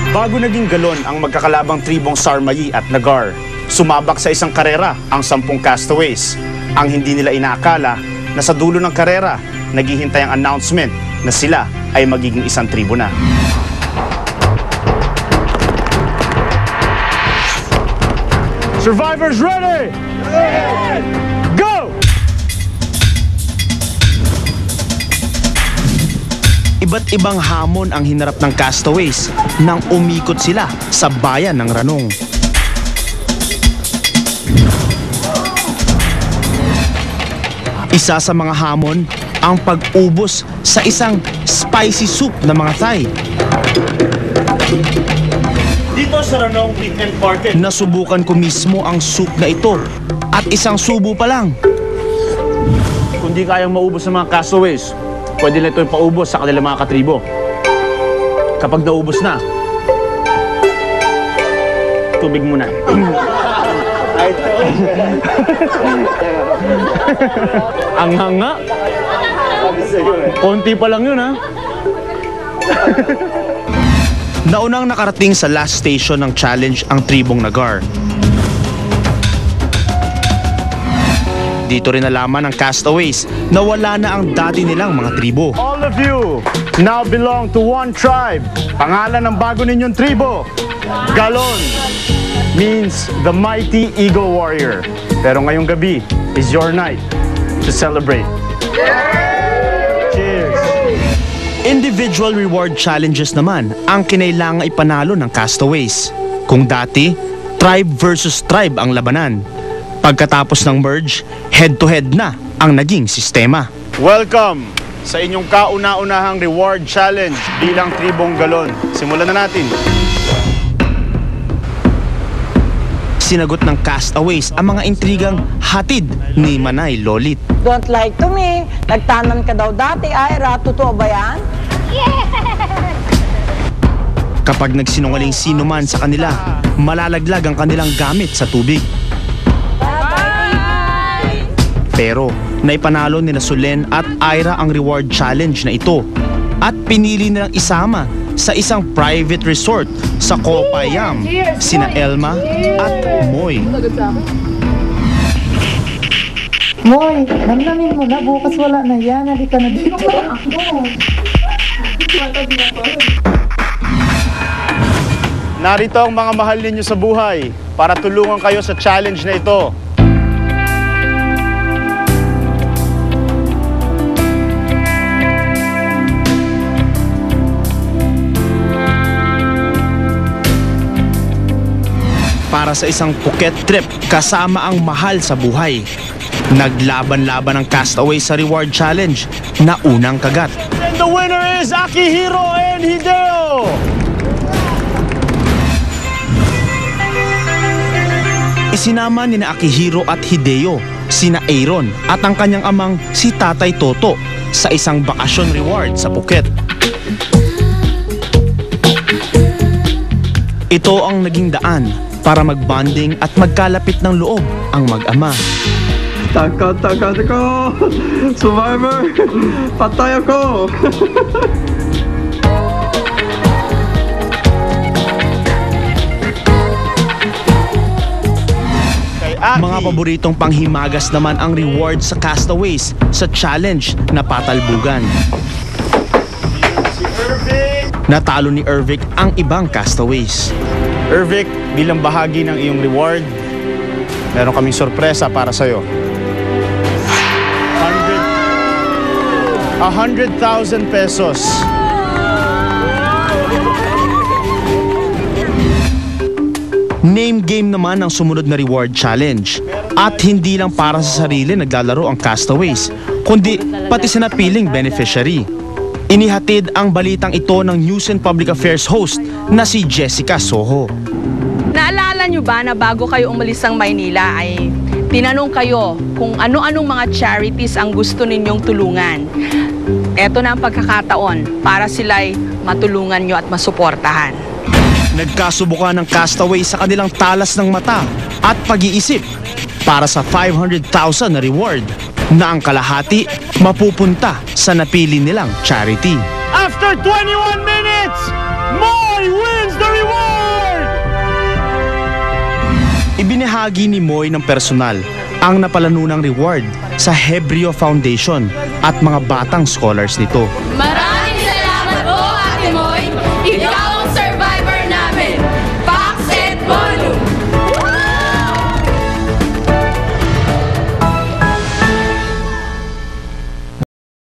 Bago naging galon ang magkakalabang tribong Sarmayi at Nagar, sumabak sa isang karera ang 10 castaways. Ang hindi nila inaakala na sa dulo ng karera, naghihintay ang announcement na sila ay magiging isang tribo na. Survivors ready! Go! Iba't ibang hamon ang hinarap ng castaways nang umikot sila sa bayan ng Ranong. Isa sa mga hamon ang pag-ubos sa isang spicy soup na mga Thai. Dito sa Ranong Pigment Market, nasubukan ko mismo ang soup na ito at isang subo pa lang. Kung di kayang maubos ng mga castaways, pwede na ito ipaubos sa kanilang mga katribo. Kapag naubos na, tubig muna. Ang hanga. Konti pa lang yun, ha? Naunang nakarating sa last station ng challenge ang tribong Nagar. Dito rin nalaman ng castaways na wala na ang dati nilang mga tribo. All of you now belong to one tribe. Pangalan ng bago ninyong tribo, Galon, means the mighty eagle warrior. Pero ngayong gabi is your night to celebrate. Cheers! Individual reward challenges naman ang kinailangang ipanalo ng castaways. Kung dati, tribe versus tribe ang labanan. Pagkatapos ng merge, head-to-head na ang naging sistema. Welcome sa inyong kauna-unahang reward challenge bilang tribong Galon. Simulan na natin. Sinagot ng castaways ang mga intrigang hatid ni Manay Lolit. Don't lie to me. Nagtanan ka daw dati, Ira. Totoo ba yan? Kapag nagsinungaling sino man sa kanila, malalaglag ang kanilang gamit sa tubig. Pero naipanalo ni Sulen at Ira ang reward challenge na ito at pinili nilang isama sa isang private resort sa Kopayam sina Elma at Moy. Moy, damdamin mo na. Bukas wala na yan. Halika na dito. Narito ang mga mahal ninyo sa buhay para tulungan kayo sa challenge na ito. Para sa isang Phuket trip kasama ang mahal sa buhay. Naglaban-laban ang castaway sa reward challenge na unang kagat. And the winner is Akihiro and Hideo! Isinama ni na Akihiro at Hideo sina Aaron at ang kanyang amang si Tatay Toto sa isang bakasyon reward sa Phuket. Ito ang naging daan para magbonding at magkalapit ng loob ang mag-ama. Taka! Survivor! Patay ako! Mga paboritong panghimagas naman ang reward sa castaways sa challenge na patalbugan. Natalo ni Ervic ang ibang castaways. Ervic, bilang bahagi ng iyong reward, meron kaming sorpresa para sa'yo. 100,000 pesos. Name game naman ang sumunod na reward challenge. At hindi lang para sa sarili naglalaro ang castaways, kundi pati sa napiling beneficiary. Inihatid ang balitang ito ng News and Public Affairs host na si Jessica Soho. Naalala nyo ba na bago kayo umalis ng Maynila ay tinanong kayo kung ano-anong mga charities ang gusto ninyong tulungan? Eto na ang pagkakataon para sila'y matulungan nyo at masuportahan. Nagkasubukan ng castaway sa kanilang talas ng mata at pag-iisip para sa 500,000 na reward na ang kalahati mapupunta sa napili nilang charity. After 21 minutes, Moy wins the reward! Ibinahagi ni Moy ng personal ang napalanunang reward sa Hebreo Foundation at mga batang scholars nito. Maraming salamat po, Ate Moy. Ikaw